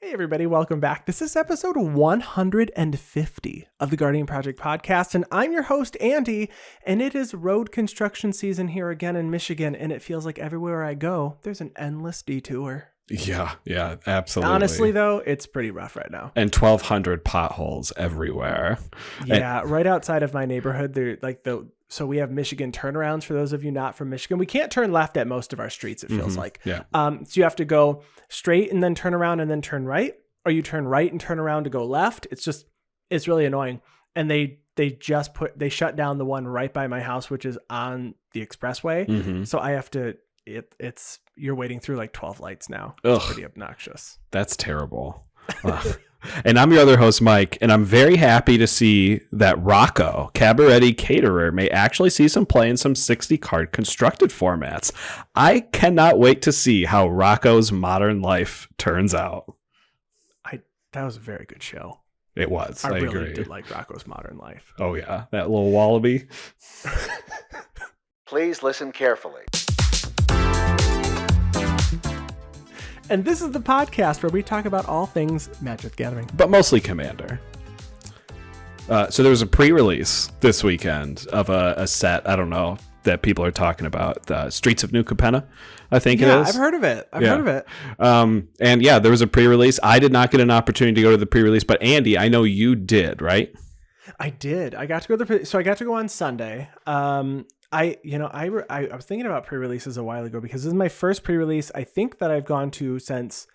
Hey everybody, welcome back. This is episode 150 of the Guardian Project podcast, and I'm your host, Andy, and it is road construction season here again in Michigan, and it feels like everywhere I go, there's an endless detour. Yeah, absolutely. Honestly, though, it's pretty rough right now. And 1,200 potholes everywhere. Yeah, right outside of my neighborhood, so we have Michigan turnarounds for those of you not from Michigan. We can't turn left at most of our streets, it feels like. Yeah. So you have to go straight and then turn around and then turn right, or you turn right and turn around to go left. It's really annoying. And they shut down the one right by my house, which is on the expressway. Mm-hmm. So I have to, you're waiting through like 12 lights now. Ugh, it's pretty obnoxious. That's terrible. And I'm your other host, Mike, and I'm very happy to see that Rocco, Cabaretti Caterer, may actually see some play in some 60-card constructed formats. I cannot wait to see how Rocco's Modern Life turns out. That was a very good show. It was. I really agree. did like Rocco's Modern Life. Oh, yeah. That little wallaby. Please listen carefully. And this is the podcast where we talk about all things Magic the Gathering. But mostly Commander. So there was a pre-release this weekend of a set, I don't know, that people are talking about. Streets of New Capenna, I think it is. Yeah, I've heard of it. I've heard of it. And yeah, there was a pre-release. I did not get an opportunity to go to the pre-release, but Andy, I know you did, right? I did. I got to go so I got to go on Sunday. I was thinking about pre-releases a while ago because this is my first pre-release I think that I've gone to since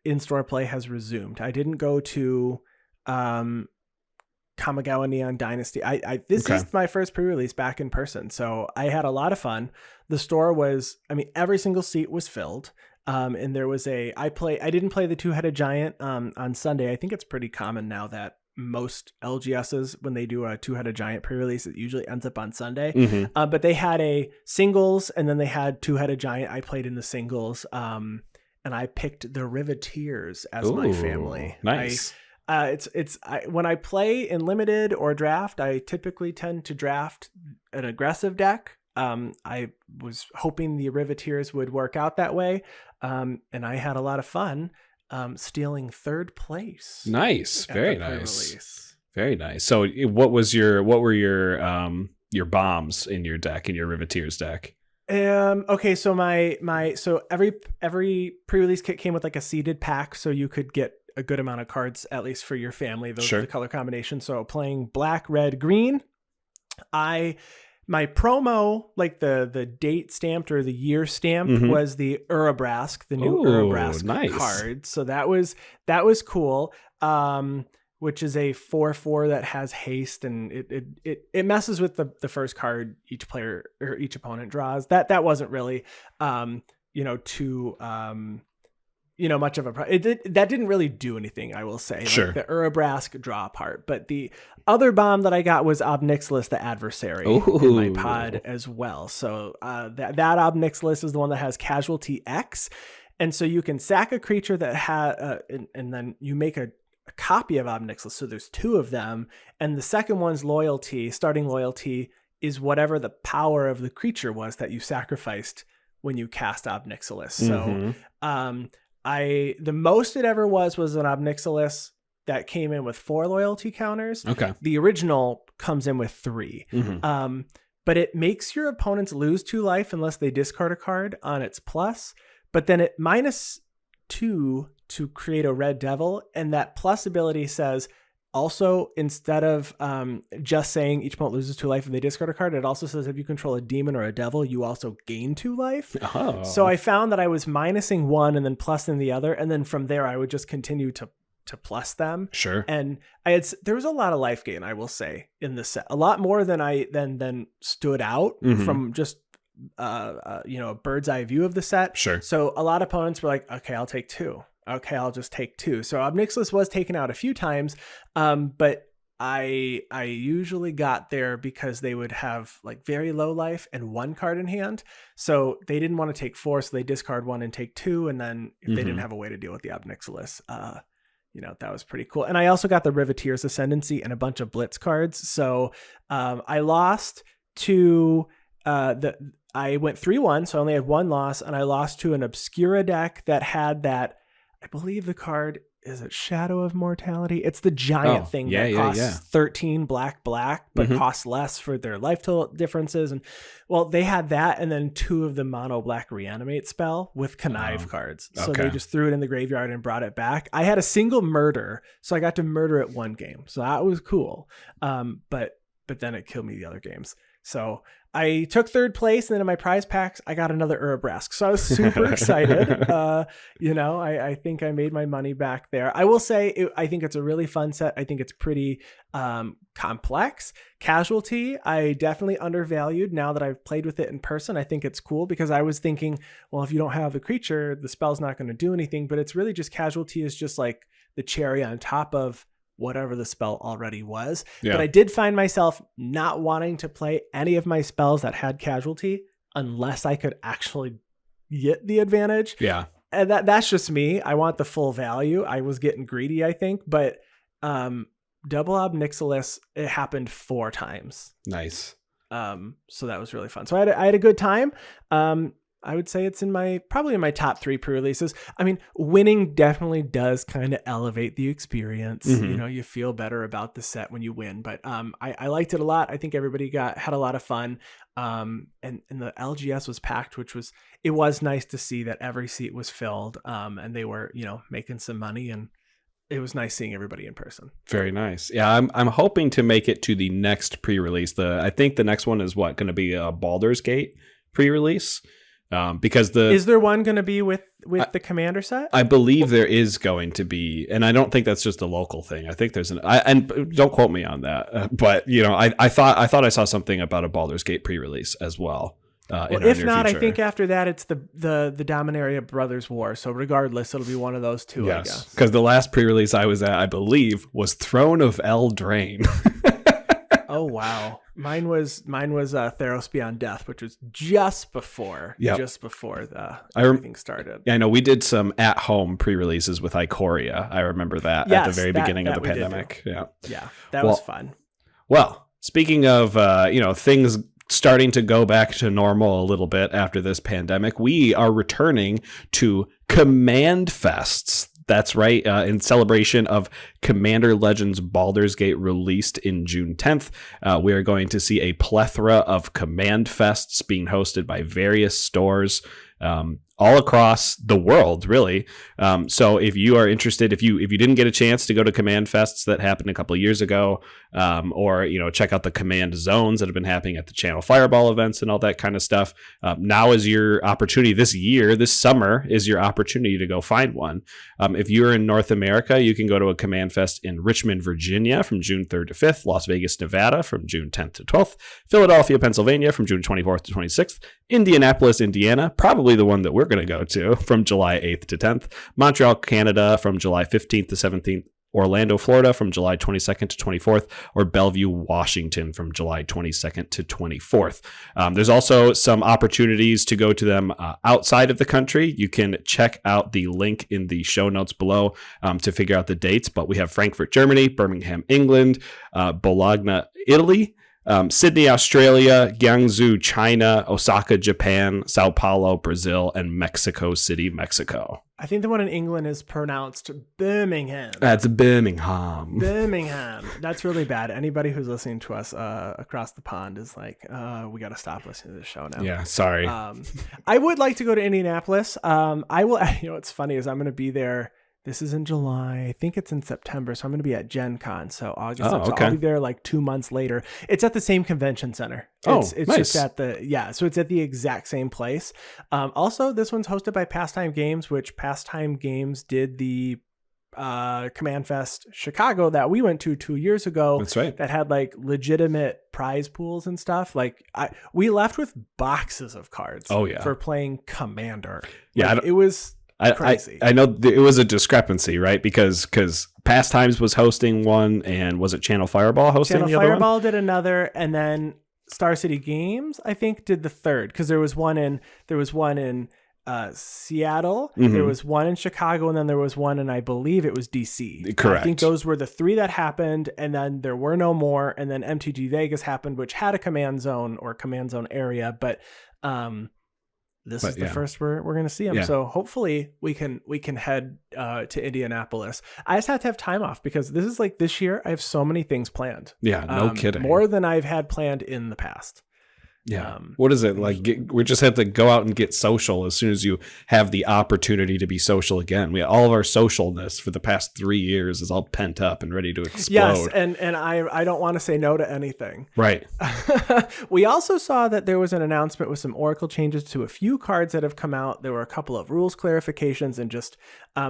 in-store play has resumed. I didn't go to Kamigawa Neon Dynasty. This is my first pre-release back in person, so I had a lot of fun. The store was, every single seat was filled. And there was I didn't play the two-headed giant on Sunday. I think it's pretty common now that most LGSs, when they do a two-headed giant pre-release, it usually ends up on Sunday. Mm-hmm. But they had a singles and then they had two-headed giant. I played in the singles, and I picked the Riveteers as my family. Nice. When I play in limited or draft, I typically tend to draft an aggressive deck. I was hoping the Riveteers would work out that way, and I had a lot of fun. Stealing third place. Nice. Very nice. Very nice. So what were your bombs in your deck, in your Riveteers deck? Okay, so so every pre-release kit came with like a seeded pack, so you could get a good amount of cards, at least for your family. Those are the color combinations. So playing black, red, green. My promo, like the date stamped or the year stamped, was the Urabrask, the new Urabrask card. So that was cool. Which is a 4/4 that has haste, and it messes with the first card each player or each opponent draws. That wasn't really too much of a that didn't really do anything, I will say. Sure. Like the Urabrask draw part, but the other bomb that I got was Obnixilis, the adversary, in my pod as well. So that Obnixilis is the one that has Casualty X, and so you can sack a creature that has and then you make a copy of Obnixilis. So there's two of them, and the second one's loyalty, starting loyalty, is whatever the power of the creature was that you sacrificed when you cast Obnixilis. So the most it ever was an Obnixilis that came in with 4 loyalty counters. Okay. The original comes in with 3. But it makes your opponents lose 2 life unless they discard a card on its plus. But then it -2 to create a red devil, and that plus ability says also, instead of just saying each opponent loses 2 life if they discard a card, it also says if you control a demon or a devil, you also gain 2 life. Oh. So I found that I was minusing one and then plusing the other, and then from there I would just continue to plus them. Sure. And there was a lot of life gain, I will say, in this set, a lot more than stood out from just a bird's eye view of the set. Sure. So a lot of opponents were like, okay, I'll take 2. Okay, I'll just take 2. So Obnixilis was taken out a few times, but I usually got there because they would have like very low life and 1 card in hand. So they didn't want to take 4, so they discard 1 and take 2. And then if they didn't have a way to deal with the Obnixilis, that was pretty cool. And I also got the Riveteers Ascendancy and a bunch of Blitz cards. So I lost to I went 3-1, so I only had 1 loss, and I lost to an Obscura deck that had that. I believe the card is it Shadow of Mortality. It's the giant thing that costs 13 black, but costs less for their life total differences. And well, they had that, and then 2 of the mono black reanimate spell with connive cards. So they just threw it in the graveyard and brought it back. I had a single murder, so I got to murder it one game, so that was cool. But then it killed me the other games. So I took 3rd place, and then in my prize packs, I got another Urabrask. So I was super excited. I think I made my money back there. I will say, I think it's a really fun set. I think it's pretty complex. Casualty, I definitely undervalued now that I've played with it in person. I think it's cool because I was thinking, well, if you don't have the creature, the spell's not going to do anything. But it's really just Casualty is just like the cherry on top of whatever the spell already was. But I did find myself not wanting to play any of my spells that had Casualty unless I could actually get the advantage. Yeah. And that's just me. I want the full value. I was getting greedy, I think. But Double Obnixilis, it happened 4 times. Nice. So that was really fun. So I had a good time. I would say it's probably in my top 3 pre-releases. I mean, winning definitely does kind of elevate the experience. You feel better about the set when you win, but I liked it a lot. I think everybody had a lot of fun. And the LGS was packed, it was nice to see that every seat was filled. And they were, making some money, and it was nice seeing everybody in person. Very nice. Yeah, I'm hoping to make it to the next pre-release. I think the next one is going to be a Baldur's Gate pre-release. Because is there one going to be with the Commander set? I believe there is going to be, and I don't think that's just a local thing. I think there's and don't quote me on that, but I thought I saw something about a Baldur's Gate pre-release as well. If not, future. I think after that it's the Dominaria Brothers War. So regardless, it'll be one of those 2. Yes, I guess. Because the last pre-release I was at, I believe, was Throne of Eldraine. Oh wow. Mine was Theros Beyond Death, which was just before everything started. Yeah, I know we did some at-home pre-releases with Ikoria. I remember that at the very beginning of the pandemic. Yeah, that was fun. Well, speaking of things starting to go back to normal a little bit after this pandemic, we are returning to Command Fests. That's right. In celebration of Commander Legends Baldur's Gate released in June 10th, we are going to see a plethora of Command Fests being hosted by various stores all across the world, really. So if you are interested, if you didn't get a chance to go to Command Fests that happened a couple of years ago, or check out the Command Zones that have been happening at the Channel Fireball events and all that kind of stuff, now is your opportunity. This summer is your opportunity to go find one. If you're in North America, you can go to a Command Fest in Richmond, Virginia from June 3rd to 5th, Las Vegas, Nevada from June 10th to 12th, Philadelphia, Pennsylvania from June 24th to 26th, Indianapolis, Indiana, probably the one that we're going to go to, from July 8th to 10th, Montreal, Canada from July 15th to 17th, Orlando, Florida from July 22nd to 24th, or Bellevue, Washington from July 22nd to 24th. There's also some opportunities to go to them outside of the country. You can check out the link in the show notes below to figure out the dates, but we have Frankfurt, Germany, Birmingham, England, Bologna, Italy, Sydney, Australia, Guangzhou, China, Osaka, Japan, Sao Paulo, Brazil, and Mexico City, Mexico. I think the one in England is pronounced Birmingham. That's Birmingham. Birmingham. That's really bad. Anybody who's listening to us across the pond is like, we got to stop listening to this show now. Yeah, sorry. I would like to go to Indianapolis. I will. What's funny is I'm going to be there. This is in July. I think it's in September. So I'm going to be at Gen Con. So August. So I'll be there like 2 months later. It's at the same convention center. It's nice. Just at so it's at the exact same place. Also, this one's hosted by Pastime Games, which Pastime Games did the Command Fest Chicago that we went to 2 years ago. That's right. That had like legitimate prize pools and stuff. Like we left with boxes of cards. Oh yeah. For playing Commander. Yeah. It was crazy. I know it was a discrepancy, right? Because Pastimes was hosting one, and was it Channel Fireball hosting the other one? Channel Fireball did another, and then Star City Games, I think, did the third, because there was one in Seattle, there was one in Chicago, and then there was one in, I believe it was DC. Correct. I think those were the 3 that happened, and then there were no more, and then MTG Vegas happened, which had a command zone or command zone area, but this is the first we're going to see him. So hopefully we can head to Indianapolis. I just have to have time off because this is like this year. I have so many things planned. Yeah, no kidding. More than I've had planned in the past. Yeah. What is it like? We just have to go out and get social as soon as you have the opportunity to be social again. All of our socialness for the past 3 years is all pent up and ready to explode. Yes, and I don't want to say no to anything. Right. We also saw that there was an announcement with some Oracle changes to a few cards that have come out. There were a couple of rules clarifications and just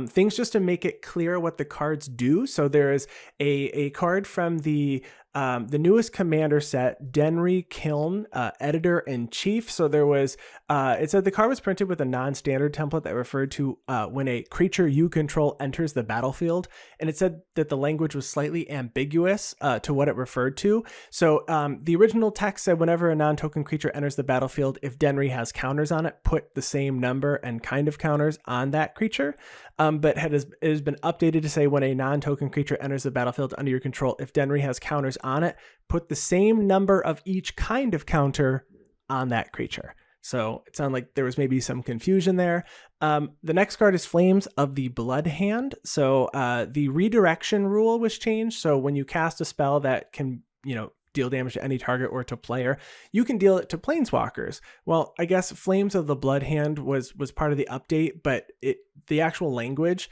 things just to make it clear what the cards do. So there is a card from the newest commander set, Denry Kiln, Editor-in-Chief. So there was, it said the card was printed with a non-standard template that referred to when a creature you control enters the battlefield. And it said that the language was slightly ambiguous to what it referred to. So the original text said whenever a non-token creature enters the battlefield, if Denry has counters on it, put the same number and kind of counters on that creature. But it has been updated to say when a non-token creature enters the battlefield under your control, if Denry has counters on it, put the same number of each kind of counter on that creature. So it sounded like there was maybe some confusion there. The next card is Flames of the Blood Hand. So the redirection rule was changed. So when you cast a spell that can, deal damage to any target or to player, you can deal it to planeswalkers. Well, I guess Flames of the Blood Hand was part of the update, but the actual language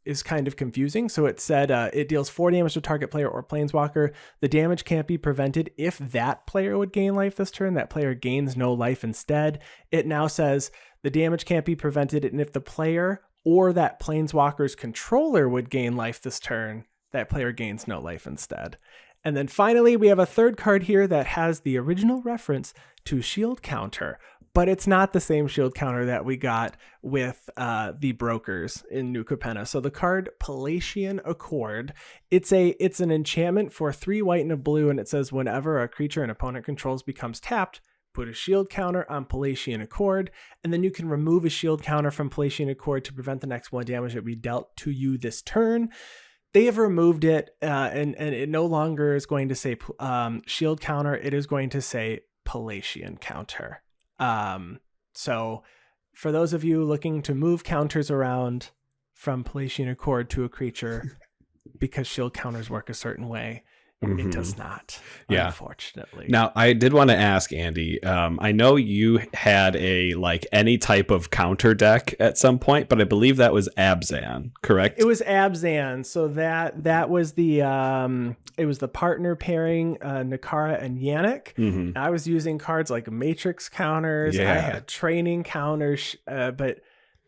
is kind of confusing. So it said it deals 4 damage to target player or planeswalker. The damage can't be prevented if that player would gain life this turn. That player gains no life instead. It now says the damage can't be prevented, and if the player or that planeswalker's controller would gain life this turn, that player gains no life instead. And then finally, we have a third card here that has the original reference to Shield Counter, but it's not the same Shield Counter that we got with the brokers in New Capenna. So the card Palatian Accord, it's an enchantment for 3 white and a blue, and it says whenever a creature an opponent controls becomes tapped, put a shield counter on Palatian Accord, and then you can remove a shield counter from Palatian Accord to prevent the next 1 damage that be dealt to you this turn. They have removed it, and it no longer is going to say shield counter. It is going to say Palatian counter. So for those of you looking to move counters around from Palatian Accord to a creature because shield counters work a certain way, it does not, unfortunately. Now, I did want to ask, Andy, I know you had any type of counter deck at some point, but I believe that was Abzan, correct? It was Abzan. So that was it was the partner pairing, Nakara and Yannick. I was using cards like Matrix counters. I had training counters, but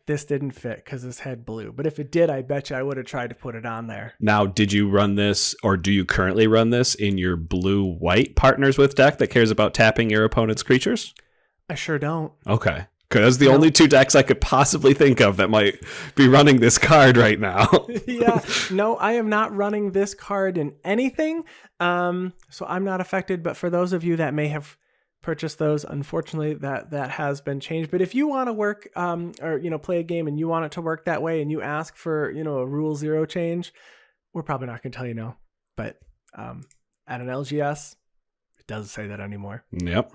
this didn't fit because this had blue. But if it did, I bet you I would have tried to put it on there. Now, did you run this, or do you currently run this in your blue-white partners with deck that cares about tapping your opponent's creatures? I sure don't. Okay. Because the only 2 decks I could possibly think of that might be running this card right now. No, I am not running this card in anything. So I'm not affected. But for those of you that may have purchase those, unfortunately that has been changed. But if you want to work or play a game and you want it to work that way and you ask for a rule 0 change, we're probably not going to tell you no. But at an LGS, it doesn't say that anymore. Yep.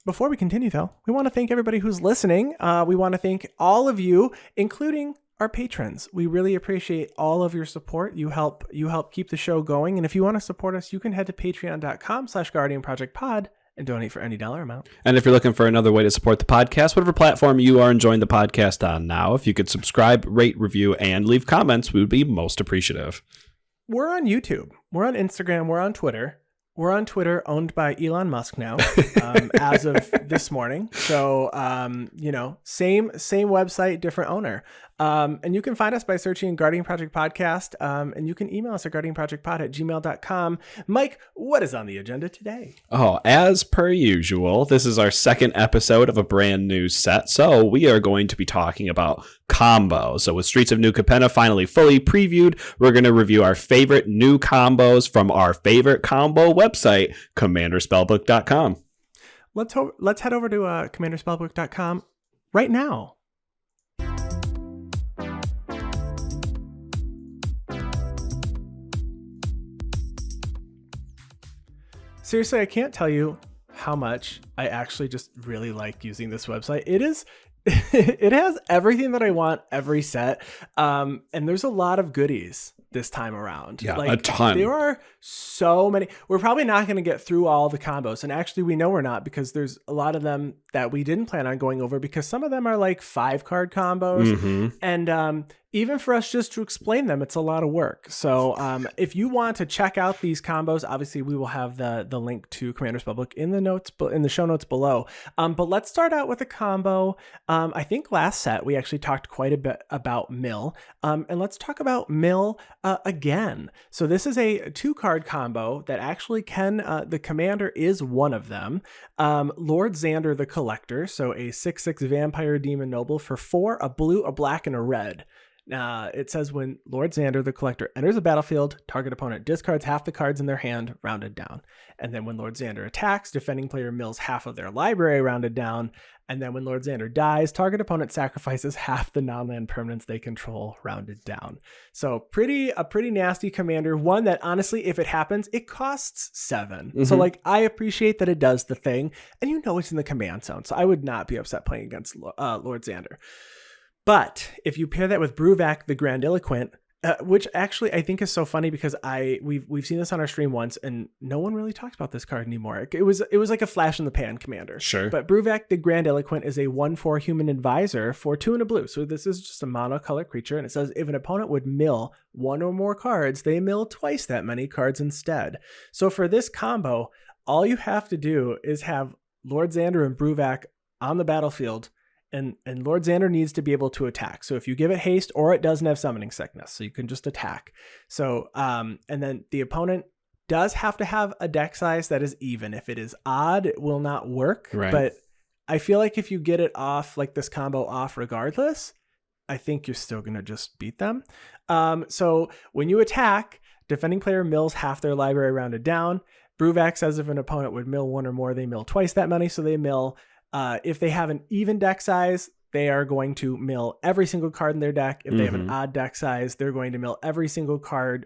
Before we continue though, we want to thank everybody who's listening. We want to thank all of you, including our patrons. We really appreciate all of your support. You help keep the show going. And if you want to support us, you can head to patreon.com/guardianprojectpod and donate for any dollar amount. And if you're looking for another way to support the podcast, whatever platform you are enjoying the podcast on now, if you could subscribe, rate, review, and leave comments, we would be most appreciative. We're on YouTube. We're on Instagram. We're on Twitter. We're on Twitter, owned by Elon Musk now, as of this morning. So, same website, different owner. And you can find us by searching Guardian Project Podcast. And you can email us at guardianprojectpod@gmail.com. Mike, what is on the agenda today? Oh, as per usual, this is our 2nd episode of a brand new set. So we are going to be talking about combos. So with Streets of New Capenna finally fully previewed, we're going to review our favorite new combos from our favorite combo website, CommanderSpellbook.com. Let's head over to CommanderSpellbook.com right now. Seriously, I can't tell you how much I actually just really like using this website. It has everything that I want every set. And there's a lot of goodies this time around. Yeah, like, a ton. There are so many. We're probably not going to get through all the combos. And actually, we know we're not, because there's a lot of them that we didn't plan on going over, because some of them are like 5-card combos. Mm-hmm. And even for us just to explain them, it's a lot of work. So if you want to check out these combos, obviously we will have the link to Commander Spellbook in the show notes below. But let's start out with a combo. I think last set we actually talked quite a bit about Mill. And let's talk about Mill again. So this is a 2-card combo that actually can, the commander is one of them. Lord Xander the Collector, so a 6/6 Vampire Demon Noble for 4, a blue, a black, and a red. It says when Lord Xander the Collector enters a battlefield, target opponent discards half the cards in their hand, rounded down. And then when Lord Xander attacks, defending player mills half of their library, rounded down. And then when Lord Xander dies, target opponent sacrifices half the non-land permanents they control, rounded down. So a pretty nasty commander. One that honestly, if it happens, it costs 7. Mm-hmm. So like, I appreciate that it does the thing, and it's in the command zone. So I would not be upset playing against Lord Xander. But if you pair that with Bruvak the Grandiloquent, which actually I think is so funny, because we've seen this on our stream once, and no one really talks about this card anymore. It was like a flash in the pan commander. Sure. But Bruvak the Grandiloquent is a 1/4 human advisor for 2 and a blue. So this is just a monocolor creature, and it says if an opponent would mill 1 or more cards, they mill twice that many cards instead. So for this combo, all you have to do is have Lord Xander and Bruvak on the battlefield. And Lord Xander needs to be able to attack. So if you give it haste, or it doesn't have summoning sickness, so you can just attack. So and then the opponent does have to have a deck size that is even. If it is odd, it will not work. Right. But I feel like if you get it off, like this combo off regardless, I think you're still going to just beat them. So when you attack, defending player mills half their library, rounded down. Bruvak says if an opponent would mill 1 or more, they mill twice that many. So they mill. If they have an even deck size, they are going to mill every single card in their deck. If they have an odd deck size, they're going to mill every single card,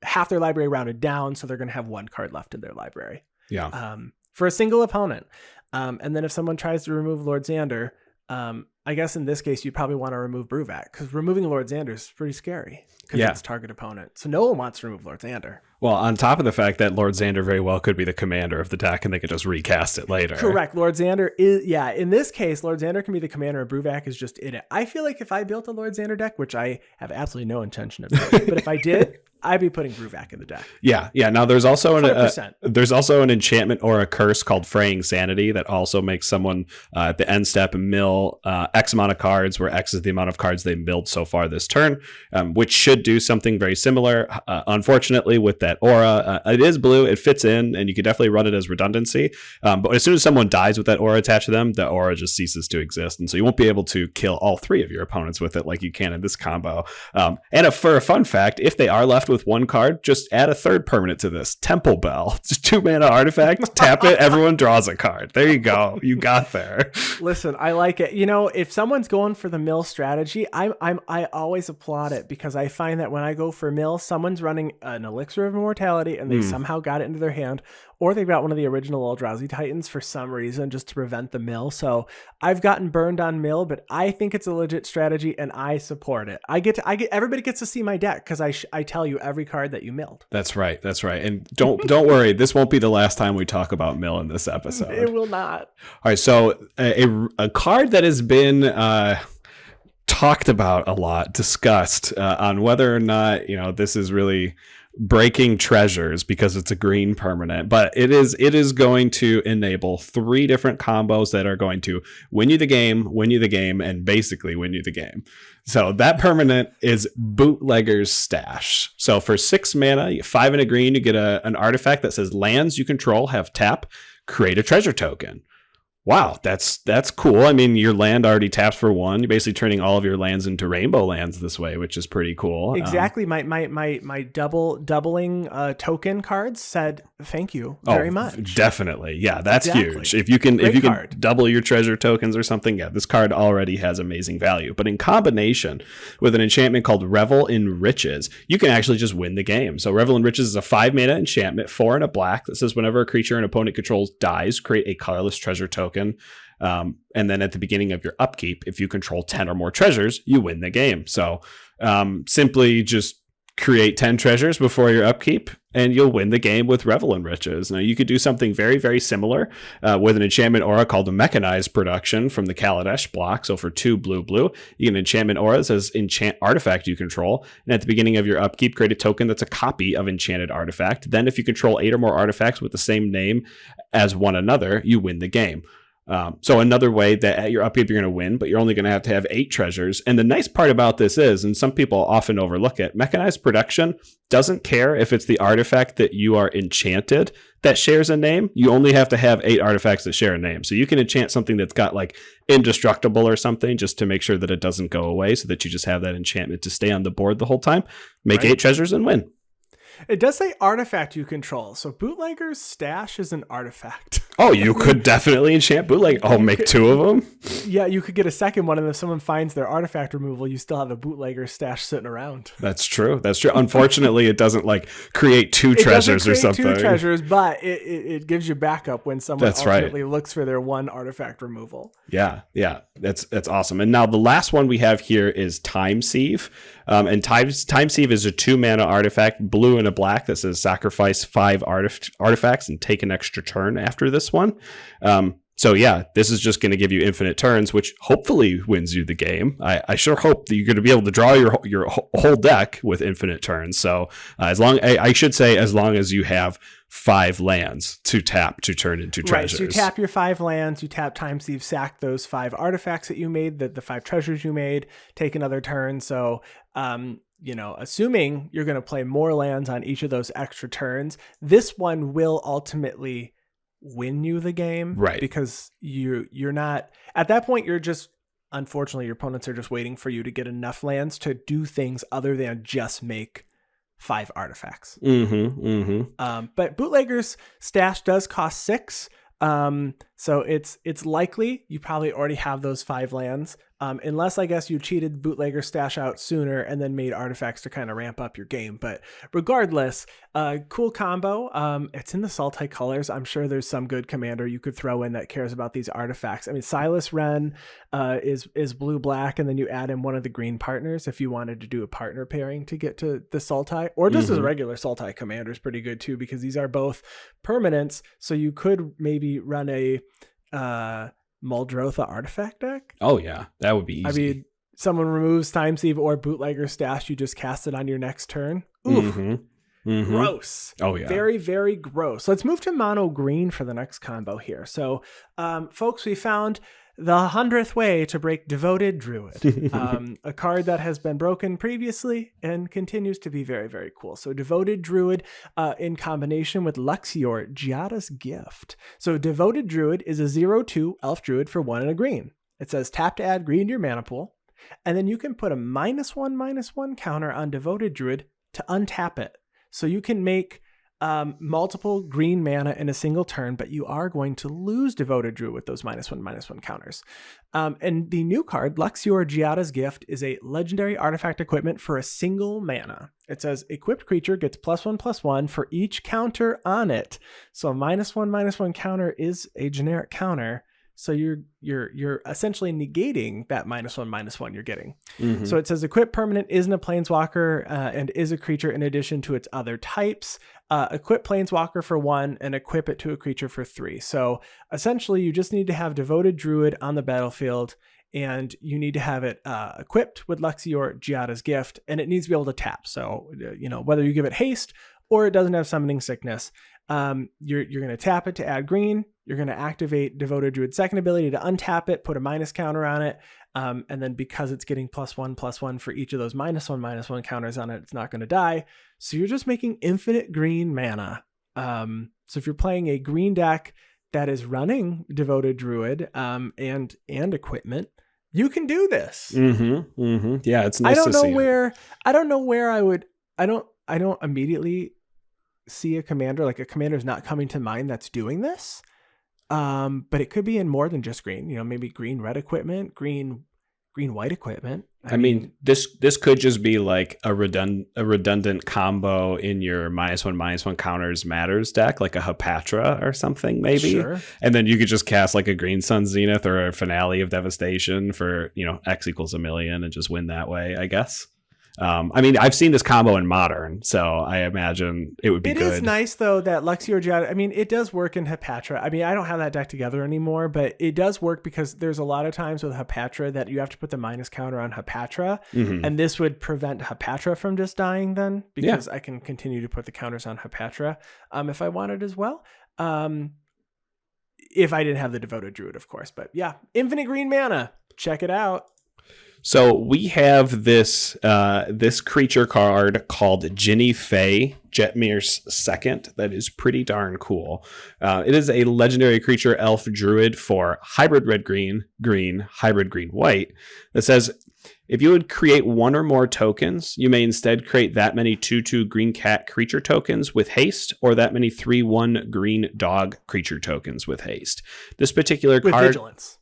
half their library rounded down. So they're going to have 1 card left in their library. Yeah. For a single opponent. And then if someone tries to remove Lord Xander, I guess in this case, you'd probably want to remove Bruvak, because removing Lord Xander is pretty scary, because it's target opponent. So no one wants to remove Lord Xander. Well, on top of the fact that Lord Xander very well could be the commander of the deck, and they could just recast it later. Correct. Lord Xander is, in this case, Lord Xander can be the commander, and Bruvak is just in it. I feel like if I built a Lord Xander deck, which I have absolutely no intention of doing, but if I did, I'd be putting Bruvak in the deck. Yeah. Now there's also an enchantment or a curse called Fraying Sanity that also makes someone at the end step mill X amount of cards, where X is the amount of cards they milled so far this turn, which should do something very similar. Unfortunately, with that aura, it is blue, it fits in, and you could definitely run it as redundancy. But as soon as someone dies with that aura attached to them, the aura just ceases to exist, and so you won't be able to kill all 3 of your opponents with it like you can in this combo. And for a fun fact, if they are left with 1 card, just add a 3rd permanent to this. Temple Bell. Just 2 mana artifact, tap it, everyone draws a card. There you go. You got there. Listen, I like it. If someone's going for the mill strategy, I always applaud it, because I find that when I go for mill, someone's running an Elixir of Immortality and they somehow got it into their hand, or they've got one of the original Eldrazi Titans for some reason just to prevent the mill. So I've gotten burned on mill, but I think it's a legit strategy and I support it. Everybody gets to see my deck, because I tell you every card that you milled. That's right. And don't worry, this won't be the last time we talk about mill in this episode. It will not. All right, so a card that has been talked about a lot, discussed on whether or not this is really breaking treasures because it's a green permanent, but it is going to enable 3 different combos that are going to win you the game, and basically win you the game. So that permanent is Bootlegger's Stash. So for 6 mana, 5 and a green, you get an artifact that says lands you control have tap, create a treasure token. Wow, that's cool. I mean, your land already taps for 1. You're basically turning all of your lands into rainbow lands this way, which is pretty cool. Exactly. My doubling token cards said thank you very much. Definitely. Yeah, that's huge. If you can double your treasure tokens or something, yeah, this card already has amazing value. But in combination with an enchantment called Revel in Riches, you can actually just win the game. So Revel in Riches is a 5-mana enchantment, 4 and a black, that says whenever a creature an opponent controls dies, create a colorless treasure token. And then at the beginning of your upkeep, if you control 10 or more treasures, you win the game. So simply just create 10 treasures before your upkeep and you'll win the game with Revel in Riches. Now you could do something very, very similar with an enchantment aura called a Mechanized Production from the Kaladesh block. So for 2 blue, you get an enchantment aura that says enchant artifact you control. And at the beginning of your upkeep, create a token that's a copy of enchanted artifact. Then if you control 8 or more artifacts with the same name as one another, you win the game. So another way that at your upkeep you're going to win, but you're only going to have 8 treasures. And the nice part about this is, and some people often overlook it, Mechanized Production doesn't care if it's the artifact that you are enchanted that shares a name. You only have to have 8 artifacts that share a name. So you can enchant something that's got like indestructible or something just to make sure that it doesn't go away, so that you just have that enchantment to stay on the board the whole time. Make 8 treasures and win. It does say artifact you control. So Bootlegger's Stash is an artifact. Oh, you could definitely enchant Bootleg. Oh, make 2 of them? Yeah, you could get a second one, and if someone finds their artifact removal, you still have a Bootlegger's Stash sitting around. That's true. Unfortunately, it doesn't like create 2 treasures or something. 2 treasures, but it gives you backup when someone ultimately looks for their 1 artifact removal. Yeah. That's awesome. And now the last one we have here is Time Sieve. And Time Sieve is a 2-mana artifact, blue and a black, that says sacrifice 5 artifacts and take an extra turn after this one. So yeah, this is just going to give you infinite turns, which hopefully wins you the game. I sure hope that you're going to be able to draw your whole deck with infinite turns. So as long as you have 5 lands to tap to turn into treasures. Right, so you tap your 5 lands, you tap Time Sieve, sack those 5 artifacts that you made, the 5 treasures you made, take another turn. So, assuming you're going to play more lands on each of those extra turns, this one will ultimately win you the game. Right. Because you're not, at that point, unfortunately, your opponents are just waiting for you to get enough lands to do things other than just make 5 artifacts. But Bootlegger's Stash does cost 6. So it's likely you probably already have those 5 lands. Unless I guess you cheated Bootlegger Stash out sooner and then made artifacts to kind of ramp up your game. But regardless, cool combo. It's in the Sultai colors. I'm sure there's some good commander you could throw in that cares about these artifacts. I mean, Silas Wren is blue-black, and then you add in one of the green partners if you wanted to do a partner pairing to get to the Sultai. Or just as a regular Sultai commander is pretty good too, because these are both permanents. So you could maybe run a Muldrotha artifact deck. Oh yeah, that would be easy. I mean, someone removes Time Sieve or Bootlegger Stash, you just cast it on your next turn. Oof. Gross. Oh yeah, very, very gross. Let's move to mono green for the next combo here. So folks, we found the 100th way to break Devoted Druid, a card that has been broken previously and continues to be very, very cool. So Devoted Druid in combination with Luxior, Giada's Gift. So Devoted Druid is a 0/2 elf druid for 1 and a green. It says tap to add green to your mana pool, and then you can put a -1/-1 counter on Devoted Druid to untap it. So you can make multiple green mana in a single turn, but you are going to lose Devoted Druid with those -1/-1 counters. And the new card, Luxior Giada's Gift, is a legendary artifact equipment for a single mana. It says equipped creature gets +1/+1 for each counter on it. So a -1/-1 counter is a generic counter. So you're essentially negating that -1/-1 you're getting. So it says equip permanent isn't a planeswalker and is a creature in addition to its other types. Equip planeswalker for 1 and equip it to a creature for 3. So essentially you just need to have Devoted Druid on the battlefield, and you need to have it equipped with Luxior Giada's Gift, and it needs to be able to tap. So whether you give it haste or it doesn't have summoning sickness, you're going to tap it to add green. You're going to activate Devoted Druid's second ability to untap it, put a minus counter on it, and then because it's getting +1/+1 for each of those -1/-1 counters on it, it's not going to die. So you're just making infinite green mana. So if you're playing a green deck, that is running Devoted Druid and equipment, you can do this. Yeah, it's nice to see. I don't know where I would. I don't immediately see a commander, like a commander's not coming to mind that's doing this. But it could be in more than just green. Maybe green red equipment, green white equipment. I mean, this could just be like a redundant combo in your -1/-1 counters matters deck, like a Hapatra or something, maybe. Sure. And then you could just cast like a Green Sun Zenith or a Finale of Devastation for X = 1,000,000 and just win that way, I guess. I mean, I've seen this combo in Modern, so I imagine it would be good. It is nice, though, that Lexi Giada, I mean, it does work in Hapatra. I mean, I don't have that deck together anymore, but it does work because there's a lot of times with Hapatra that you have to put the minus counter on Hapatra, and this would prevent Hapatra from just dying then, because I can continue to put the counters on Hapatra if I wanted as well. If I didn't have the Devoted Druid, of course. But yeah, infinite green mana. Check it out. So we have this creature card called Ginny Fae, Jetmir's second. That is pretty darn cool. It is a legendary creature elf druid for hybrid red-green, hybrid green-white that says, if you would create one or more tokens, you may instead create that many 2/2 green cat creature tokens with haste, or that many 3/1 green dog creature tokens with haste. This particular card... With vigilance.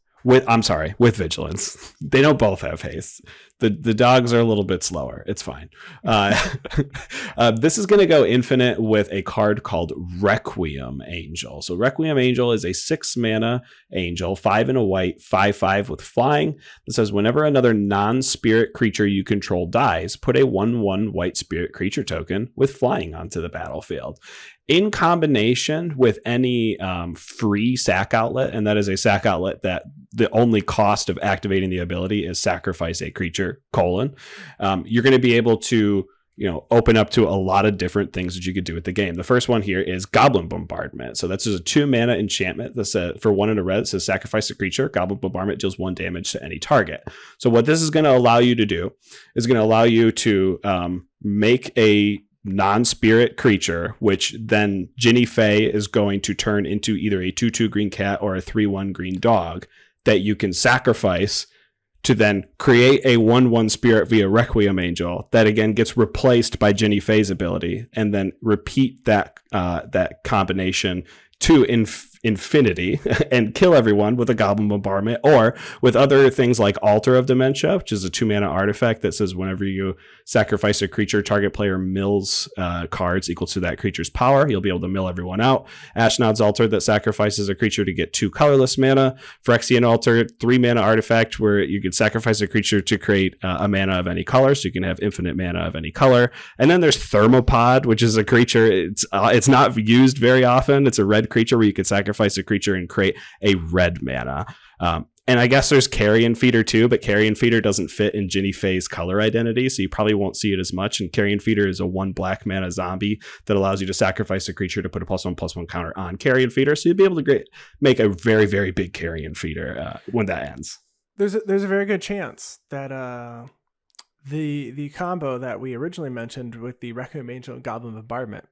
With vigilance. They don't both have haste. The dogs are a little bit slower. It's fine. This is going to go infinite with a card called Requiem Angel. So Requiem Angel is a 6-mana angel, 5 and a white, 5/5 with flying. That says whenever another non-spirit creature you control dies, put a 1/1 white spirit creature token with flying onto the battlefield. In combination with any free sack outlet, and that is a sack outlet that the only cost of activating the ability is sacrifice a creature, you're going to be able to open up to a lot of different things that you could do with the game. The first one here is Goblin Bombardment. So that's just a 2-mana enchantment that for 1 and a red. It says sacrifice a creature. Goblin Bombardment deals 1 damage to any target. So what this is going to allow you to do is going to allow you to make a non-spirit creature, which then Ginny Fae is going to turn into either a 2/2 green cat or a 3/1 green dog that you can sacrifice to then create a 1/1 spirit via Requiem Angel that again gets replaced by Ginny Fae's ability, and then repeat that combination to infinity and kill everyone with a Goblin Bombardment, or with other things like Altar of Dementia, which is a 2-mana artifact that says whenever you sacrifice a creature, target player mills cards equal to that creature's power. You'll be able to mill everyone out. Ashnod's Altar that sacrifices a creature to get 2 colorless mana. Phyrexian Altar, 3-mana artifact where you could sacrifice a creature to create a mana of any color, so you can have infinite mana of any color. And then there's Thermopod, which is a creature, it's not used very often. It's a red creature where you could sacrifice a creature and create a red mana. And I guess there's Carrion Feeder too, but Carrion Feeder doesn't fit in Ginny Fae's color identity, so you probably won't see it as much. And Carrion Feeder is a 1 black mana zombie that allows you to sacrifice a creature to put a +1/+1 counter on Carrion Feeder, so you'll be able to make a very, very big Carrion Feeder when that ends. There's a very good chance that the combo that we originally mentioned with the Requiem Angel and Goblin Bombardment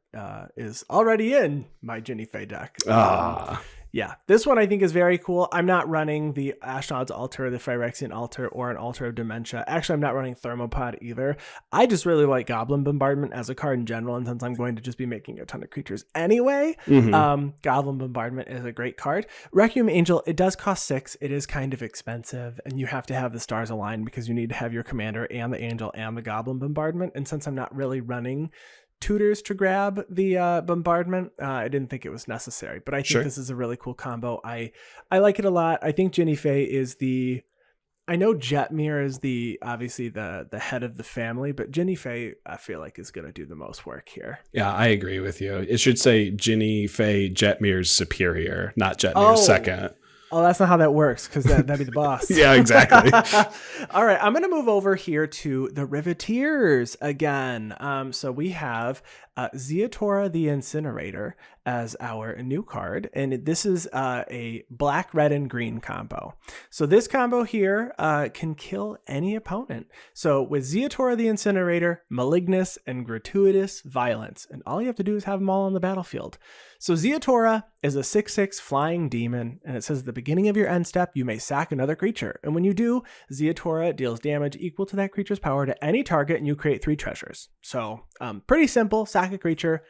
is already in my Ginny Fae deck. Yeah, this one I think is very cool. I'm not running the Ashnod's Altar, the Phyrexian Altar, or an Altar of Dementia. Actually, I'm not running Thermopod either. I just really like Goblin Bombardment as a card in general, and since I'm going to just be making a ton of creatures anyway, Goblin Bombardment is a great card. Requiem Angel, it does cost 6. It is kind of expensive, and you have to have the stars aligned because you need to have your commander and the angel and the Goblin Bombardment, and since I'm not really running tutors to grab the bombardment, I didn't think it was necessary, but I think this is a really cool combo. I like it a lot. I think Ginny Fae is I know Jetmir is obviously the head of the family, but Ginny Fae I feel like is going to do the most work here. Yeah, I agree with you. It should say Ginny Fae Jetmir's superior, not Jetmir's second. Oh, that's not how that works, because that'd be the boss. Yeah, exactly. All right, I'm going to move over here to the Riveteers again. So we have Zeatora the Incinerator, as our new card, and this is a black, red, and green combo. So this combo here can kill any opponent. So with Zeotora the Incinerator, Malignus, and Gratuitous Violence, and all you have to do is have them all on the battlefield. So Zeotora is a 6/6 flying demon, and it says at the beginning of your end step, you may sack another creature. And when you do, Zeotora deals damage equal to that creature's power to any target, and you create 3 treasures. So pretty simple, sack a creature,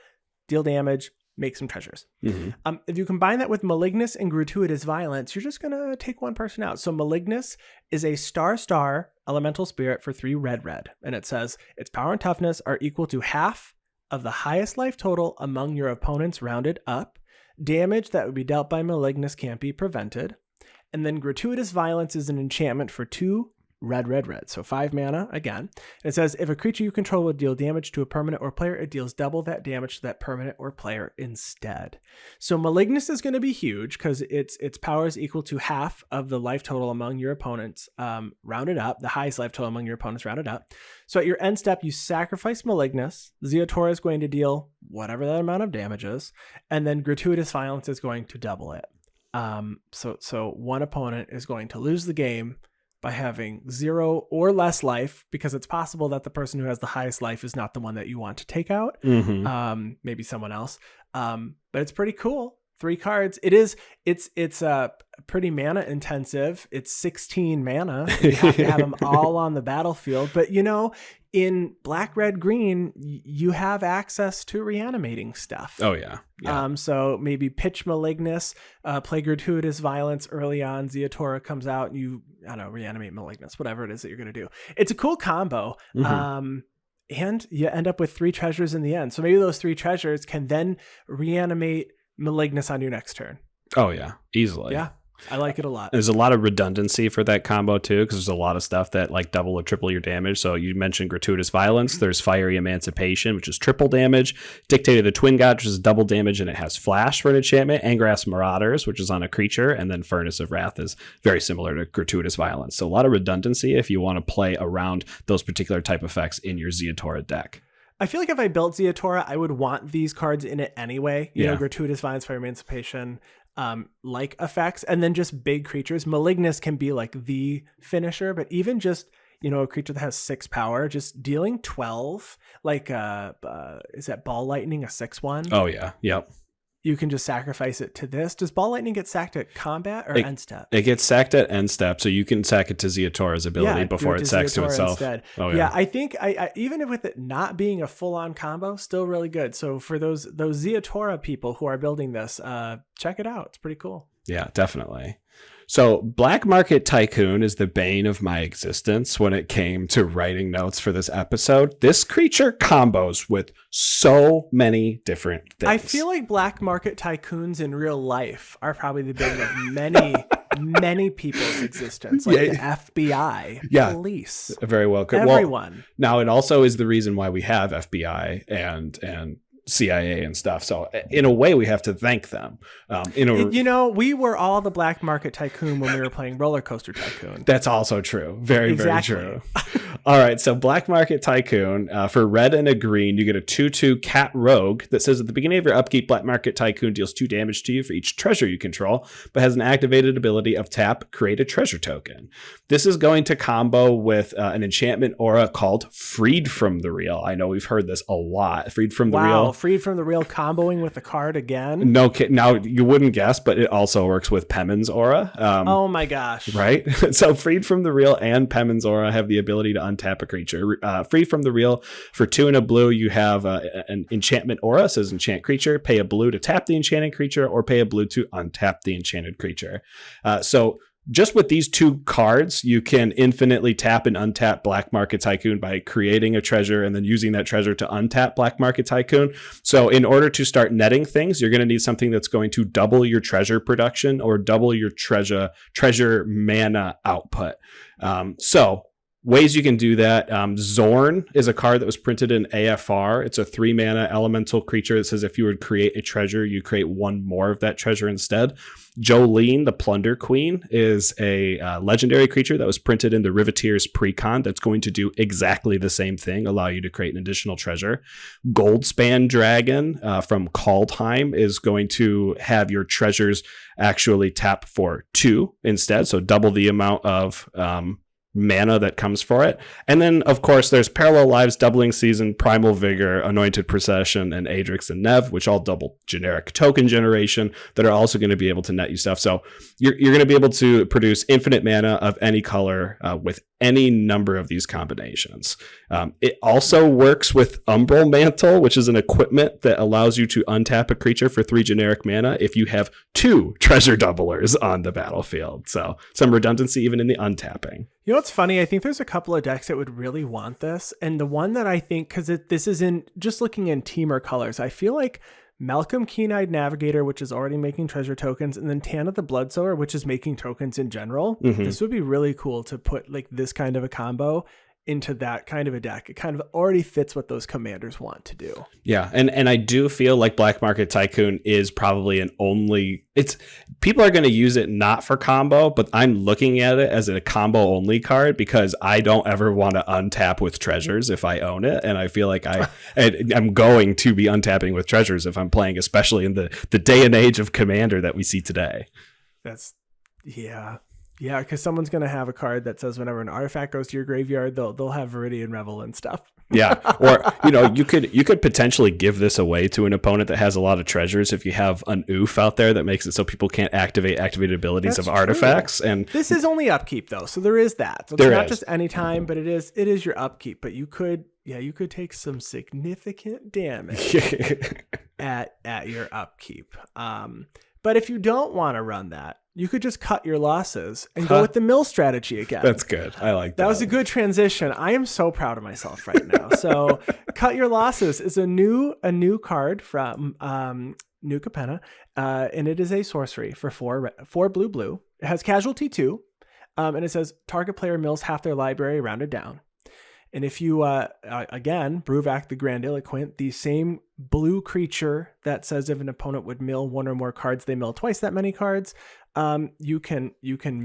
deal damage, make some treasures. Mm-hmm. If you combine that with Malignus and Gratuitous Violence, you're just going to take one person out. So Malignus is a star elemental spirit for 3 red. And it says its power and toughness are equal to half of the highest life total among your opponents rounded up. Damage that would be dealt by Malignus can't be prevented. And then Gratuitous Violence is an enchantment for 2 red. So 5 mana again. And it says if a creature you control will deal damage to a permanent or player, it deals double that damage to that permanent or player instead. So Malignus is going to be huge because its power is equal to half of the life total among your opponents rounded up, the highest life total among your opponents rounded up. So at your end step, you sacrifice Malignus. Zeotora is going to deal whatever that amount of damage is, and then Gratuitous Violence is going to double it. So one opponent is going to lose the game by having 0 or less life, because it's possible that the person who has the highest life is not the one that you want to take out. Mm-hmm. Maybe someone else. But it's pretty cool. 3 cards. It's pretty mana intensive. It's 16 mana. You have to have them all on the battlefield. But in black, red, green, you have access to reanimating stuff. Oh yeah. So maybe pitch Malignus, play Gratuitous Violence early on. Zeotora comes out and you, reanimate Malignus, whatever it is that you're going to do. It's a cool combo. Mm-hmm. And you end up with 3 treasures in the end. So maybe those 3 treasures can then reanimate Malignus on your next turn. Oh yeah, easily. Yeah. I like it a lot. There's a lot of redundancy for that combo too, because there's a lot of stuff that like double or triple your damage. So you mentioned Gratuitous Violence. There's Fiery Emancipation, which is triple damage. Dictate of the Twin God, which is double damage, and it has Flash for an enchantment. Angrass Marauders, which is on a creature, and then Furnace of Wrath is very similar to Gratuitous Violence. So a lot of redundancy if you want to play around those particular type effects in your Zeotora deck. I feel like if I built Zeotora, I would want these cards in it anyway. You know, Gratuitous Violence, Fiery Emancipation, like effects, and then just big creatures. Malignus can be like the finisher, but even just a creature that has 6 power, just dealing 12, like is that Ball Lightning a 6/1? Oh yeah, yep. You can just sacrifice it to this. Does Ball Lightning get sacked at combat or end step? It gets sacked at end step, so you can sack it to Zeotora's ability before it sacks to itself. Instead. Oh yeah. I think I even with it not being a full-on combo, still really good. So for those Zeotora people who are building this, check it out. It's pretty cool. Yeah, definitely. So Black Market Tycoon is the bane of my existence when it came to writing notes for this episode. This creature combos with so many different things. I feel like Black Market Tycoons in real life are probably the bane of many people's existence, like the FBI, police. Very well could. Everyone. Well, now, it also is the reason why we have FBI and CIA and stuff. So in a way, we have to thank them. We were all the Black Market Tycoon when we were playing RollerCoaster Tycoon. That's also true. Very true. All right. So Black Market Tycoon, for red and a green, you get a 2/2 cat rogue that says at the beginning of your upkeep, Black Market Tycoon deals 2 damage to you for each treasure you control, but has an activated ability of tap, create a treasure token. This is going to combo with an enchantment aura called Freed from the Real. I know we've heard this a lot. Freed from the Real. Freed from the Real comboing with the card again. No, now you wouldn't guess, but it also works with Pemin's aura. Oh my gosh. Right? So Freed from the Real and Pemin's aura have the ability to untap a creature. Freed from the Real, for 2 and a blue, you have an enchantment aura. It says enchant creature. Pay a blue to tap the enchanted creature, or pay a blue to untap the enchanted creature. So just with these 2 cards, you can infinitely tap and untap Black Market Tycoon by creating a treasure and then using that treasure to untap Black Market Tycoon. So in order to start netting things, you're going to need something that's going to double your treasure production or double your treasure mana output. So ways you can do that. Zorn is a card that was printed in AFR. It's a 3-mana elemental creature that says if you would create a treasure, you create one more of that treasure instead. Jolene, the Plunder Queen, is a legendary creature that was printed in the Riveteers Precon that's going to do exactly the same thing, allow you to create an additional treasure. Goldspan Dragon from Kaldheim is going to have your treasures actually tap for 2 instead, so double the amount of mana that comes for it. And then, of course, there's Parallel Lives, Doubling Season, Primal Vigor, Anointed Procession, and Adrix and Nev, which all double generic token generation that are also going to be able to net you stuff. So you're going to be able to produce infinite mana of any color with any number of these combinations. It also works with Umbral Mantle, which is an equipment that allows you to untap a creature for 3 generic mana if you have 2 treasure doublers on the battlefield. So some redundancy even in the untapping. You know what's funny? I think there's a couple of decks that would really want this. And the one that I think, because this is in just looking in Teamer colors, I feel like Malcolm Keen-Eyed Navigator, which is already making treasure tokens, and then Tana the Bloodsower, which is making tokens in general. Mm-hmm. This would be really cool to put like this kind of a combo into that kind of a deck. It kind of already fits what those commanders want to do. Yeah, and I do feel like Black Market Tycoon is probably people are going to use it not for combo, but I'm looking at it as a combo only card because I don't ever want to untap with treasures if I own it, and I feel like I'm going to be untapping with treasures if I'm playing, especially in the day and age of Commander that we see today. Yeah, because someone's going to have a card that says whenever an artifact goes to your graveyard, they'll have Viridian Revel and stuff. Yeah, or you could potentially give this away to an opponent that has a lot of treasures if you have an oof out there that makes it so people can't activate activated abilities of artifacts. And this is only upkeep though, so there is that. So it's not just any time, but it is your upkeep. But you could take some significant damage at your upkeep. But if you don't want to run that, you could just cut your losses and go with the mill strategy again. That's good. I like that. That was a good transition. I am so proud of myself right now. So Cut Your Losses is a new card from New Capenna, and it is a sorcery for 4 blue. It has casualty 2, and it says target player mills half their library rounded down. And if you, again, Bruvak the Grandiloquent, the same blue creature that says if an opponent would mill 1 or more cards, they mill twice that many cards, you can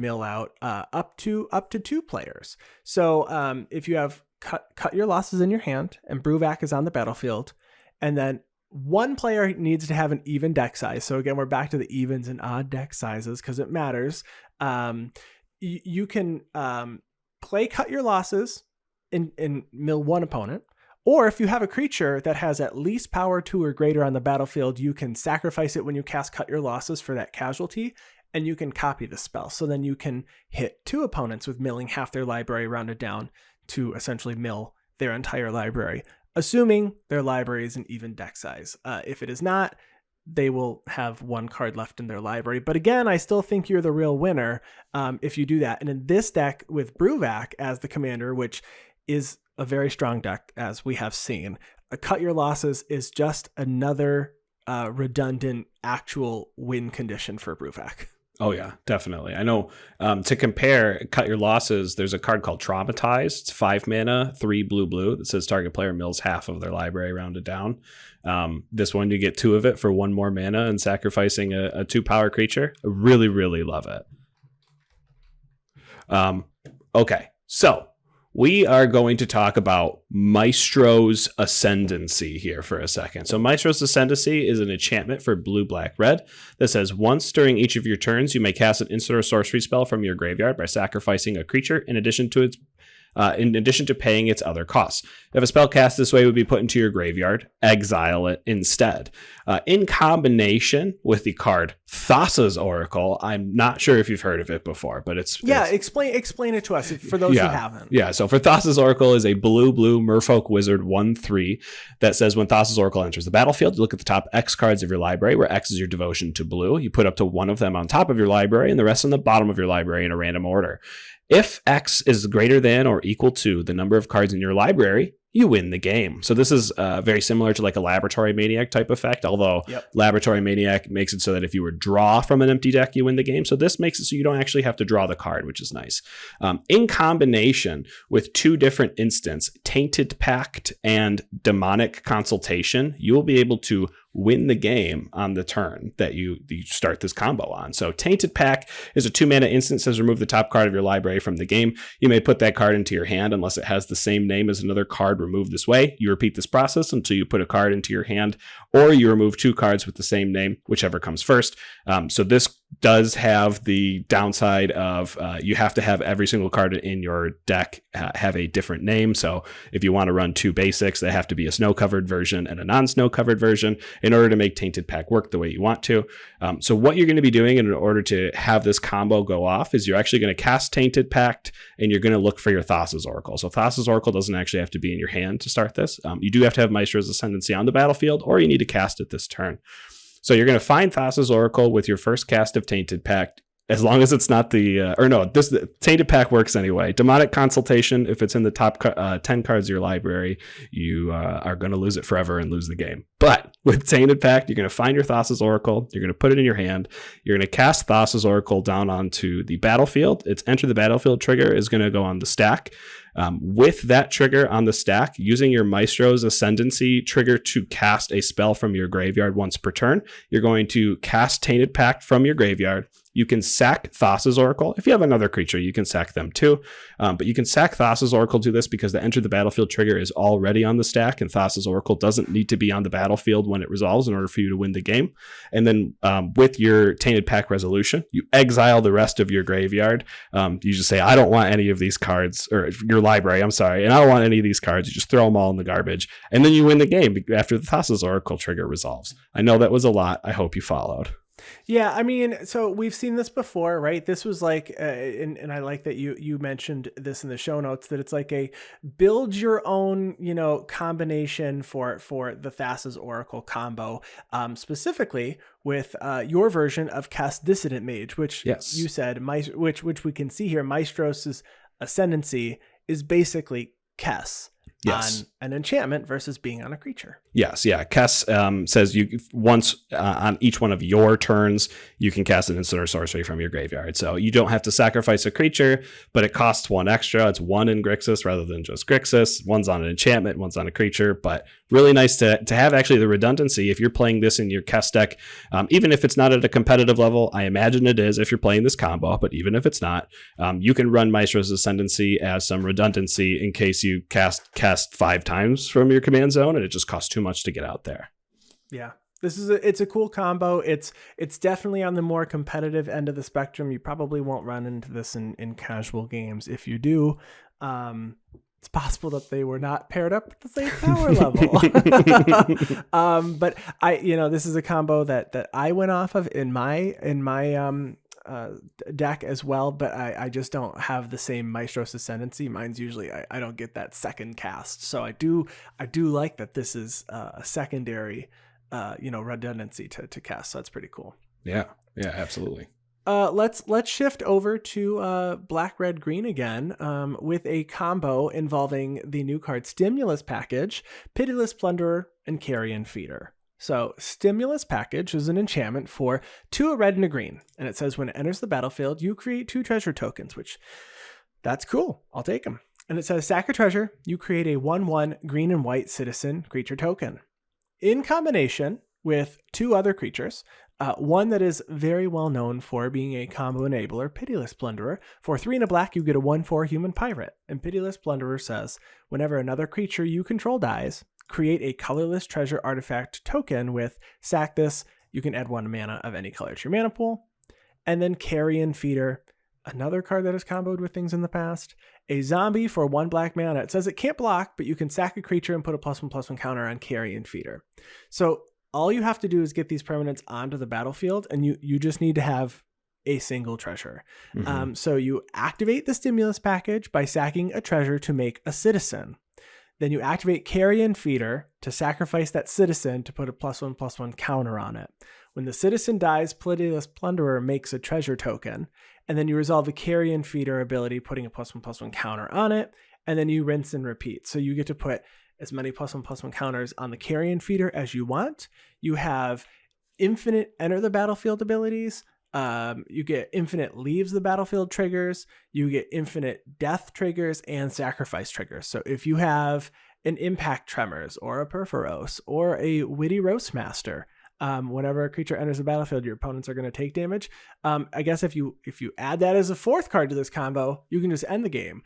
mill out up to 2 players. So if you have cut your losses in your hand and Bruvak is on the battlefield, and then one player needs to have an even deck size. So again, we're back to the evens and odd deck sizes because it matters. You can play Cut Your Losses and mill 1 opponent, or if you have a creature that has at least power 2 or greater on the battlefield, you can sacrifice it when you cast Cut Your Losses for that casualty, and you can copy the spell. So then you can hit 2 opponents with milling half their library rounded down to essentially mill their entire library, assuming their library is an even deck size. If it is not, they will have 1 card left in their library. But again, I still think you're the real winner if you do that. And in this deck with Bruvak as the commander, which is a very strong deck, as we have seen, Cut Your Losses is just another redundant actual win condition for Bruvak. Oh, yeah, definitely. I know to compare Cut Your Losses, there's a card called Traumatized. It's 5 mana, 3 blue that says target player mills half of their library rounded down. This one, you get 2 of it for 1 more mana and sacrificing a 2 power creature. I really, really love it. Okay, so we are going to talk about Maestro's Ascendancy here for a second. So Maestro's Ascendancy is an enchantment for blue, black, red that says once during each of your turns, you may cast an instant or sorcery spell from your graveyard by sacrificing a creature in addition to paying its other costs. If a spell cast this way would be put into your graveyard, exile it instead. In combination with the card Thassa's Oracle, I'm not sure if you've heard of it before, but explain it to us for those who haven't. Yeah, so for Thassa's Oracle is a blue Merfolk Wizard 1/3 that says when Thassa's Oracle enters the battlefield, you look at the top X cards of your library, where X is your devotion to blue. You put up to 1 of them on top of your library and the rest on the bottom of your library in a random order. If X is greater than or equal to the number of cards in your library, you win the game. So this is very similar to like a Laboratory Maniac type effect, although Laboratory Maniac makes it so that if you were draw from an empty deck, you win the game. So this makes it so you don't actually have to draw the card, which is nice. In combination with two different instants, Tainted Pact and Demonic Consultation, you will be able to win the game on the turn that you start this combo on. So Tainted Pack is a 2-mana instant, says remove the top card of your library from the game. You may put that card into your hand unless it has the same name as another card removed this way. You repeat this process until you put a card into your hand, or you remove 2 cards with the same name, whichever comes first. So this does have the downside of you have to have every single card in your deck have a different name. So if you want to run 2 basics, they have to be a snow-covered version and a non-snow covered version in order to make Tainted Pack work the way you want to. So what you're going to be doing in order to have this combo go off is you're actually going to cast Tainted Pact and you're going to look for your Thassa's Oracle. So Thassa's Oracle doesn't actually have to be in your hand to start this. You do have to have Maestro's Ascendancy on the battlefield, or you need to cast it this turn. So you're going to find Thassa's Oracle with your first cast of Tainted Pact, as long as it's not the Tainted Pack works anyway. Demonic Consultation, if it's in the top 10 cards of your library, you are going to lose it forever and lose the game. But with Tainted Pact, you're going to find your Thassa's Oracle, you're going to put it in your hand, you're going to cast Thassa's Oracle down onto the battlefield. Its enter the battlefield trigger is going to go on the stack. With that trigger on the stack, using your Maestro's Ascendancy trigger to cast a spell from your graveyard once per turn, you're going to cast Tainted Pact from your graveyard. You can sack Thassa's Oracle. If you have another creature, you can sack them too. But you can sack Thassa's Oracle to this because the enter the battlefield trigger is already on the stack, and Thassa's Oracle doesn't need to be on the battlefield when it resolves in order for you to win the game. And then with your Tainted Pack resolution, you exile the rest of your graveyard. You just say, I don't want any of these cards, or your library, I'm sorry, and I don't want any of these cards. You just throw them all in the garbage. And then you win the game after the Thassa's Oracle trigger resolves. I know that was a lot. I hope you followed. Yeah, I mean, so we've seen this before, right? This was like, and I like that you mentioned this in the show notes, that it's like a build your own, combination for the Thassa's Oracle combo, specifically with your version of Cast Dissident Mage, which you said, which we can see here, Maestro's Ascendancy is basically Kess. On an enchantment versus being on a creature. Yes, yeah. Kess says you once on each one of your turns, you can cast an instant or sorcery from your graveyard. So you don't have to sacrifice a creature, but it costs 1 extra. It's 1 in Grixis rather than just Grixis. One's on an enchantment, one's on a creature, but really nice to have actually the redundancy. If you're playing this in your Kess deck, even if it's not at a competitive level, I imagine it is if you're playing this combo, but even if it's not, you can run Maestro's Ascendancy as some redundancy in case you cast 5 times from your command zone and it just costs too much to get out there. Yeah. It's a cool combo. It's definitely on the more competitive end of the spectrum. You probably won't run into this in casual games. If you do, it's possible that they were not paired up at the same power level. But this is a combo that I went off of in my deck as well, but I just don't have the same Maestro's Ascendancy. Mine's usually I don't get that second cast, so I do like that this is a secondary redundancy to cast. So that's pretty cool. Yeah, absolutely. Let's shift over to black, red, green again with a combo involving the new card Stimulus Package, Pitiless Plunderer, and Carrion Feeder. So Stimulus Package is an enchantment for 2 a red and a green. And it says when it enters the battlefield, you create 2 treasure tokens, which that's cool. I'll take them. And it says sack a treasure, you create a 1/1 green and white citizen creature token. In combination with 2 other creatures, one that is very well known for being a combo enabler, Pitiless Plunderer. For 3 and a black, you get a 1/4 human pirate. And Pitiless Plunderer says, whenever another creature you control dies, create a colorless treasure artifact token with sack this. You can add 1 mana of any color to your mana pool. And then Carrion Feeder, another card that has comboed with things in the past. A zombie for 1 black mana. It says it can't block, but you can sack a creature and put a +1/+1 counter on Carrion Feeder. So all you have to do is get these permanents onto the battlefield, and you just need to have a single treasure. Mm-hmm. So you activate the Stimulus Package by sacking a treasure to make a citizen. Then you activate Carrion Feeder to sacrifice that citizen to put a +1/+1 counter on it. When the citizen dies, Pitiless Plunderer makes a treasure token, and then you resolve the Carrion Feeder ability, putting a +1/+1 counter on it, and then you rinse and repeat. So you get to put as many +1/+1 counters on the carrion feeder as you want. You have infinite enter the battlefield abilities. You get infinite leaves the battlefield triggers. You get infinite death triggers and sacrifice triggers. So if you have an Impact Tremors or a Perforos or a Witty Roastmaster, whenever a creature enters the battlefield, your opponents are going to take damage. I guess if you add that as a 4th card to this combo, you can just end the game.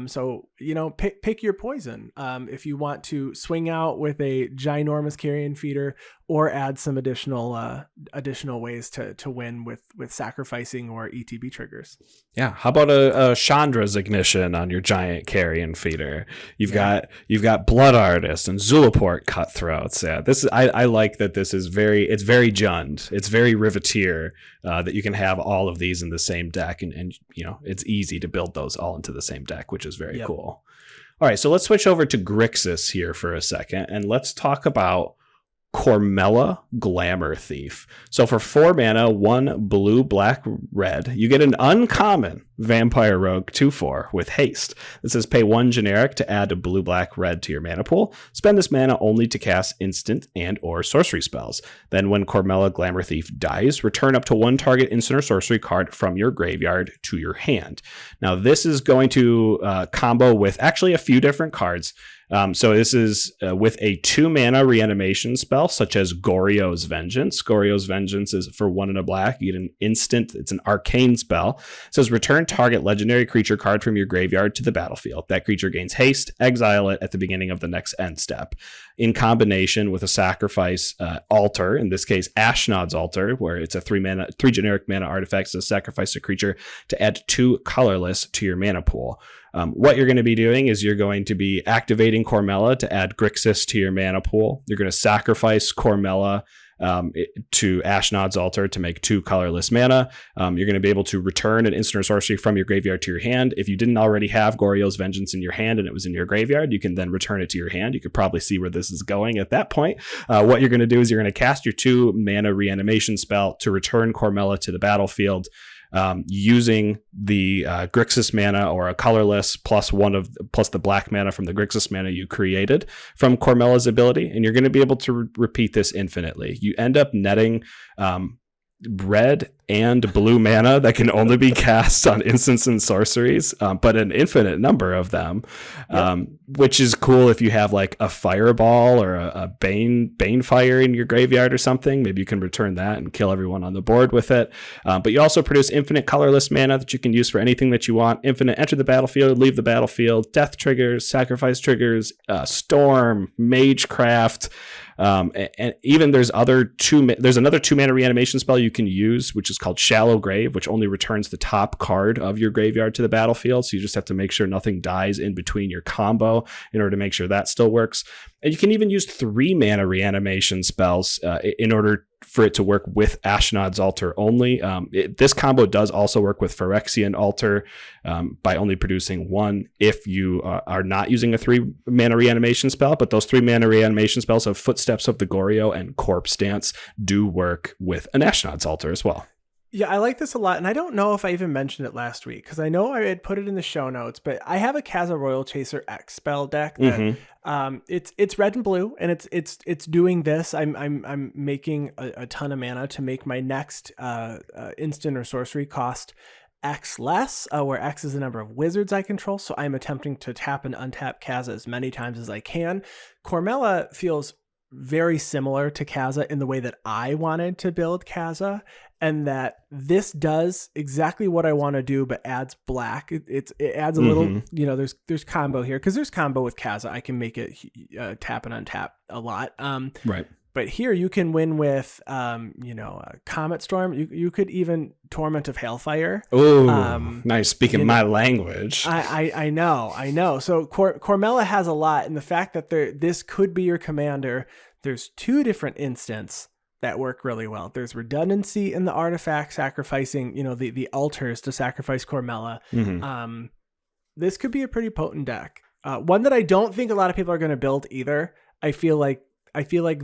So pick your poison. If you want to swing out with a ginormous carrion feeder, or add some additional ways to win with sacrificing or ETB triggers. Yeah, how about a Chandra's Ignition on your giant carrion feeder? You've got Blood Artist and Zulaport Cutthroats. Yeah, I like that. This is very Jund. It's very Riveteer, that you can have all of these in the same deck, and it's easy to build those all into the same deck, which is very cool. All right, so let's switch over to Grixis here for a second, and let's talk about Cormela Glamour Thief. So for 4 mana, 1 blue, black, red, you get an uncommon Vampire Rogue 2/4 with haste. This says pay 1 generic to add a blue, black, red to your mana pool. Spend this mana only to cast instant and or sorcery spells. Then when Cormela Glamour Thief dies, return up to 1 target instant or sorcery card from your graveyard to your hand. Now this is going to combo with actually a few different cards. So this is with a 2 mana reanimation spell, such as Goryo's Vengeance. Goryo's Vengeance is for 1 and a black. You get an instant. It's an arcane spell. It says return target legendary creature card from your graveyard to the battlefield. That creature gains haste. Exile it at the beginning of the next end step. In combination with a sacrifice altar, in this case Ashnod's Altar, where it's a 3 generic mana artifacts to sacrifice a creature to add 2 colorless to your mana pool. What you're going to be doing is you're going to be activating Cormela to add Grixis to your mana pool. You're going to sacrifice Cormela to Ashnod's Altar to make 2 colorless mana. You're going to be able to return an instant or sorcery from your graveyard to your hand. If you didn't already have Goryo's Vengeance in your hand and it was in your graveyard, you can then return it to your hand. You could probably see where this is going at that point. What you're going to do is you're going to cast your 2 mana reanimation spell to return Cormela to the battlefield. Using the Grixis mana or a colorless plus the black mana from the Grixis mana you created from Cormela's ability, and you're going to be able to repeat this infinitely. You end up netting red and blue mana that can only be cast on instants and sorceries, but an infinite number of them, which is cool if you have like a fireball or a bane fire in your graveyard or something. Maybe you can return that and kill everyone on the board with it. But you also produce infinite colorless mana that you can use for anything that you want. Infinite enter the battlefield, leave the battlefield, death triggers, sacrifice triggers, storm, magecraft. And even there's another 2 mana reanimation spell you can use, which is called Shallow Grave, which only returns the top card of your graveyard to the battlefield. So you just have to make sure nothing dies in between your combo in order to make sure that still works. And you can even use 3 mana reanimation spells in order for it to work with Ashnod's Altar only. This combo does also work with Phyrexian Altar by only producing 1 if you are not using a 3 mana reanimation spell. But those 3 mana reanimation spells of Footsteps of the Goryo and Corpse Dance do work with an Ashnod's Altar as well. Yeah, I like this a lot, and I don't know if I even mentioned it last week because I know I had put it in the show notes, but I have a Kaza Royal Chaser X spell deck that it's red and blue, and it's doing this. I'm making a ton of mana to make my next instant or sorcery cost X less, where X is the number of wizards I control. So I'm attempting to tap and untap Kaza as many times as I can. Cormela feels very similar to Kaza in the way that I wanted to build Kaza, and that this does exactly what I want to do, but adds black. It adds a little, there's combo here because there's combo with Kaza. I can make it tap and untap a lot. Right. But here you can win with, Comet Storm. You could even Torment of Hailfire. Oh, nice. Speaking my language. I know. So Cormela has a lot. And the fact that this could be your commander, there's 2 different instants that work really well. There's redundancy in the artifact sacrificing, the altars to sacrifice Cormela. This could be a pretty potent deck. One that I don't think a lot of people are going to build either. I feel like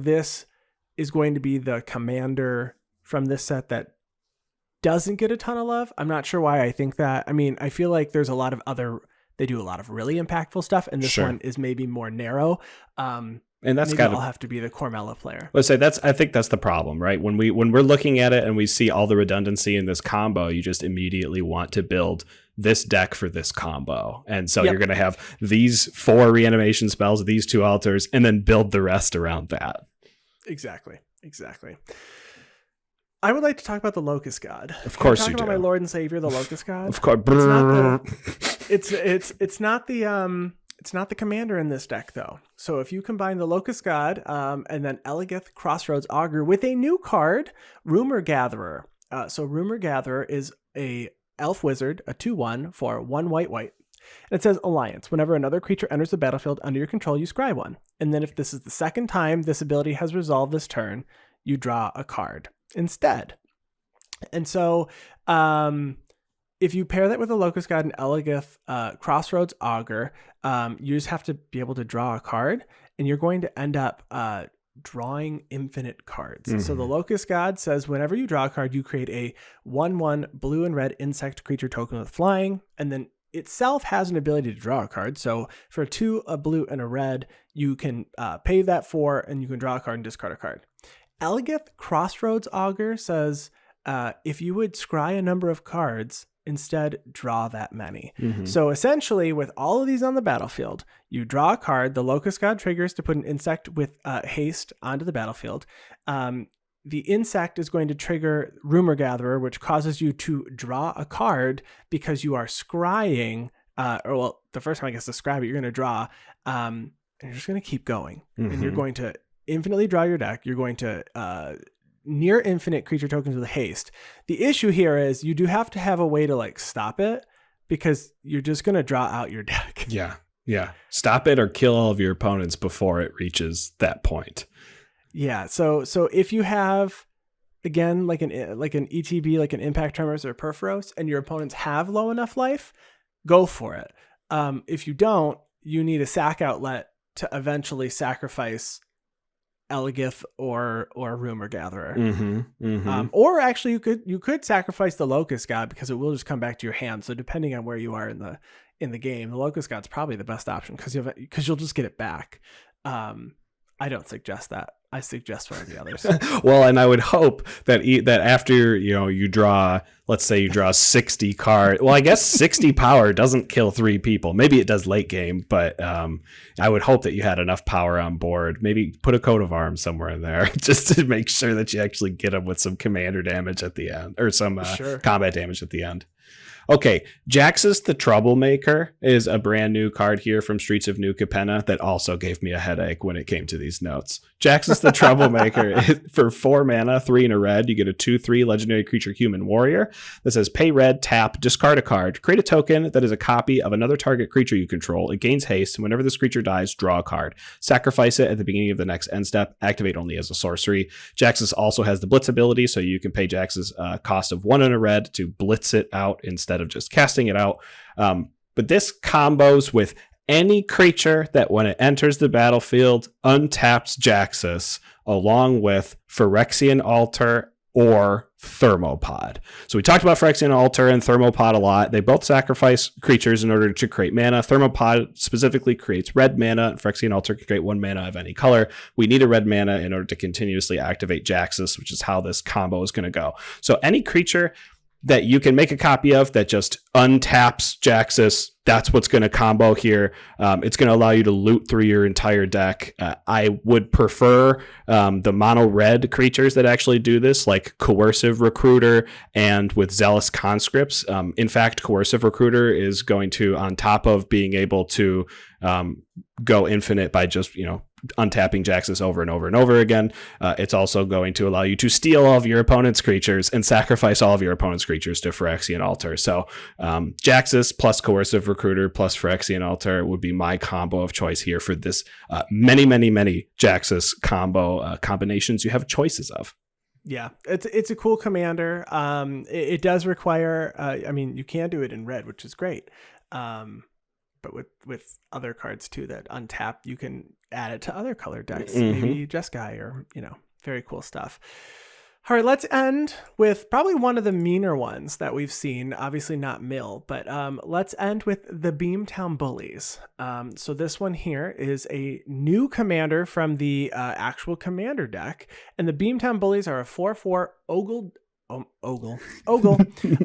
this is going to be the commander from this set that doesn't get a ton of love. I'm not sure why I think that. I mean, I feel like there's a lot of other They do a lot of really impactful stuff, and this one is maybe more narrow. And that's maybe I'll have to be the Cormela player. Let's say I think that's the problem, right? When we're looking at it and we see all the redundancy in this combo, you just immediately want to build this deck for this combo. And so you're going to have these 4 reanimation spells, these 2 altars, and then build the rest around that. Exactly. I would like to talk about the Locus God. Of course you do. Talk about my Lord and Savior, the Locus God. Of course. It's not the commander in this deck, though. So if you combine the Locus God and then Elegith Crossroads Augur with a new card, Rumor Gatherer. So Rumor Gatherer is a elf wizard, a 2/1 for 1 white. And it says Alliance. Whenever another creature enters the battlefield under your control, you scry 1. And then if this is the second time this ability has resolved this turn, you draw a card instead. And so if you pair that with a Locus God and Elegith Crossroads Augur, you just have to be able to draw a card, and you're going to end up drawing infinite cards. Mm-hmm. So the Locus God says whenever you draw a card, you create a 1/1 blue and red insect creature token with flying, and then itself has an ability to draw a card. So for 2, a blue and a red, you can pay that 4, and you can draw a card and discard a card. Elegith Crossroads Augur says if you would scry a number of cards, instead draw that many. Mm-hmm. So essentially, with all of these on the battlefield, you draw a card. The Locus God triggers to put an insect with haste onto the battlefield. The insect is going to trigger Rumor Gatherer, which causes you to draw a card because you are scrying. The first time I guess to scry, but you're going to draw, and you're just going to keep going, mm-hmm. and you're going to infinitely draw your deck. You're going to near infinite creature tokens with haste. The issue here is you do have to have a way to stop it, because you're just going to draw out your deck. Yeah. Stop it or kill all of your opponents before it reaches that point. Yeah. So if you have, again, like an ETB, like an Impact Tremors or Perforos, and your opponents have low enough life, go for it. If you don't, you need a sack outlet to eventually sacrifice Elegith or Rumor Gatherer. Mm-hmm, mm-hmm. Or actually you could sacrifice the Locust God, because it will just come back to your hand. So depending on where you are in the game, the Locust God's probably the best option, because you'll just get it back. I don't suggest that. I suggest one of the others. Well, and I would hope that after you draw, let's say you draw 60 cards. Well, I guess 60 power doesn't kill 3 people. Maybe it does late game, but I would hope that you had enough power on board. Maybe put a coat of arms somewhere in there just to make sure that you actually get them with some commander damage at the end, or some combat damage at the end. Okay, Jaxus the Troublemaker is a brand new card here from Streets of New Capenna that also gave me a headache when it came to these notes. Jaxus the Troublemaker is for 4 mana, 3 and a red. You get a 2/3 legendary creature human warrior that says pay red, tap, discard a card, create a token that is a copy of another target creature you control. It gains haste, and whenever this creature dies, draw a card. Sacrifice it at the beginning of the next end step. Activate only as a sorcery. Jaxus also has the Blitz ability, so you can pay Jaxus a cost of 1 and a red to blitz it out instead of just casting it out. But this combos with any creature that when it enters the battlefield untaps Jaxus, along with Phyrexian Altar or Thermopod. So we talked about Phyrexian Altar and Thermopod a lot. They both sacrifice creatures in order to create mana. Thermopod specifically creates red mana, and Phyrexian Altar can create 1 mana of any color. We need a red mana in order to continuously activate Jaxus, which is how this combo is going to go. So any creature that you can make a copy of that just untaps Jaxus, that's what's going to combo here. It's going to allow you to loot through your entire deck. I would prefer the mono red creatures that actually do this, like Coercive Recruiter and with Zealous Conscripts. In fact, Coercive Recruiter is going to, on top of being able to go infinite by just, untapping Jaxus over and over and over again, it's also going to allow you to steal all of your opponent's creatures and sacrifice all of your opponent's creatures to Phyrexian Altar. So Jaxus plus Coercive Recruiter plus Phyrexian Altar would be my combo of choice here for this many Jaxus combinations you have choices of. Yeah, it's a cool commander. It does require, you can do it in red, which is great. But with other cards too that untap, you can add it to other color decks, maybe Jeskai or, very cool stuff. All right, let's end with probably one of the meaner ones that we've seen. Obviously not Mill, but let's end with the Beamtown Bullies. So this one here is a new commander from the actual commander deck. And the Beamtown Bullies are a 4/4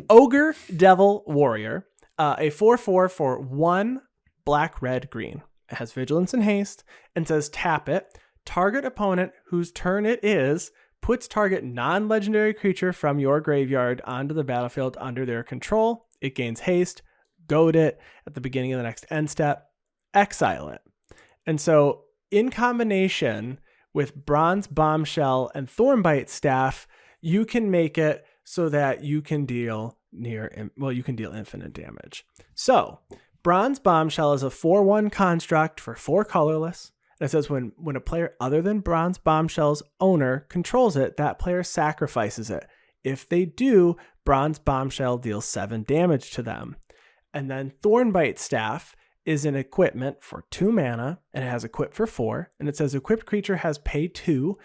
Ogre Devil Warrior. A 4/4 for 1 black, red, green. It has Vigilance and Haste and says tap it. Target opponent whose turn it is puts target non-legendary creature from your graveyard onto the battlefield under their control. It gains haste, goad it at the beginning of the next end step, exile it. And so in combination with Bronze Bombshell and Thornbite Staff, you can make it so that you can deal infinite damage. So Bronze Bombshell is a 4/1 construct for 4 colorless. And it says when a player other than Bronze Bombshell's owner controls it, that player sacrifices it. If they do, Bronze Bombshell deals 7 damage to them. And then Thornbite Staff is an equipment for 2 mana, and it has equip for 4. And it says equipped creature has pay 2.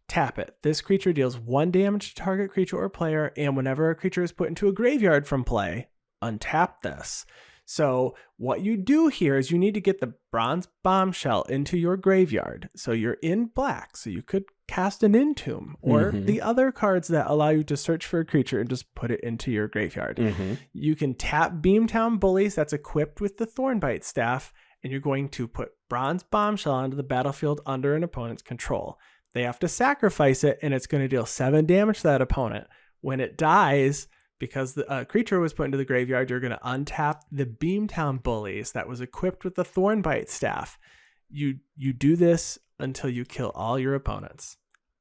Tap it. This creature deals 1 damage to target creature or player, and whenever a creature is put into a graveyard from play, untap this. So what you do here is you need to get the Bronze Bombshell into your graveyard. So you're in black, so you could cast an Entomb or the other cards that allow you to search for a creature and just put it into your graveyard. You can tap Beamtown Bullies that's equipped with the Thornbite Staff, and you're going to put Bronze Bombshell onto the battlefield under an opponent's control. They have to sacrifice it, and it's going to deal 7 damage to that opponent. When it dies, because the creature was put into the graveyard, you're going to untap the Beamtown Bullies that was equipped with the Thornbite Staff. You do this until you kill all your opponents.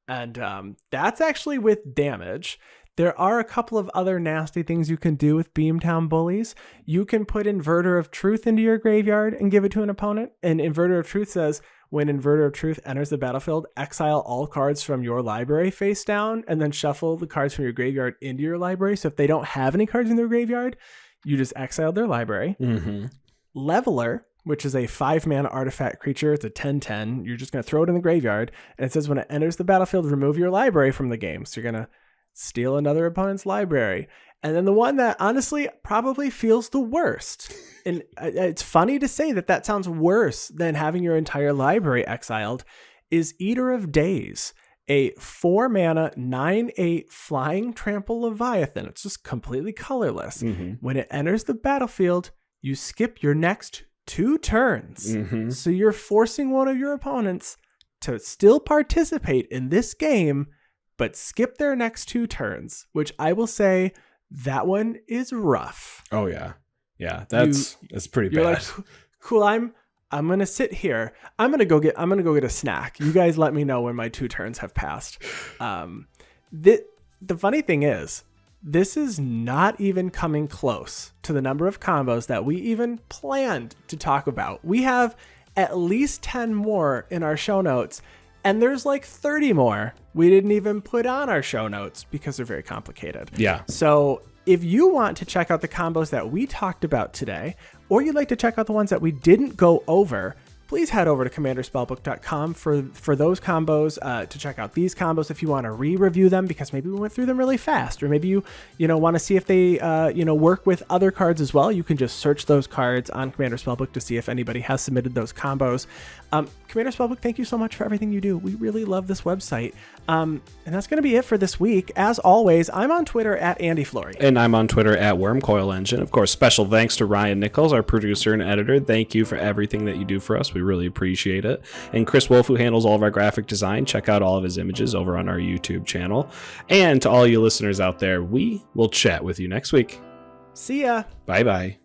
And that's actually with damage. There are a couple of other nasty things you can do with Beamtown Bullies. You can put Inverter of Truth into your graveyard and give it to an opponent. And Inverter of Truth says, when Inverter of Truth enters the battlefield, exile all cards from your library face down, and then shuffle the cards from your graveyard into your library. So if they don't have any cards in their graveyard, you just exile their library. Leveler, which is a 5-mana artifact creature. It's a 10/10. You're just going to throw it in the graveyard. And it says when it enters the battlefield, remove your library from the game. So you're going to steal another opponent's library. And then the one that honestly probably feels the worst. And it's funny to say that sounds worse than having your entire library exiled, is Eater of Days, a 4-mana 9/8 flying trample Leviathan. It's just completely colorless. When it enters the battlefield, you skip your next 2 turns. So you're forcing one of your opponents to still participate in this game, but skip their next 2 turns, which I will say that one is rough. Oh yeah. Yeah, that's pretty bad. Like, cool, I'm gonna sit here. I'm gonna go get a snack. You guys let me know when my 2 turns have passed. The funny thing is, this is not even coming close to the number of combos that we even planned to talk about. We have at least 10 more in our show notes, and there's like 30 more we didn't even put on our show notes because they're very complicated. Yeah. So if you want to check out the combos that we talked about today, or you'd like to check out the ones that we didn't go over, please head over to commanderspellbook.com for those combos, to check out these combos if you want to re-review them, because maybe we went through them really fast, or maybe you want to see if they work with other cards as well. You can just search those cards on Commander Spellbook to see if anybody has submitted those combos. Commander Spellbook, thank you so much for everything you do. We really love this website. And that's going to be it for this week. As always, I'm on Twitter at Andy Flory. And I'm on Twitter at WormCoilEngine. Of course, special thanks to Ryan Nichols, our producer and editor. Thank you for everything that you do for us. We really appreciate it. And Chris Wolf, who handles all of our graphic design. Check out all of his images over on our YouTube channel. And to all you listeners out there, we will chat with you next week. See ya. Bye-bye.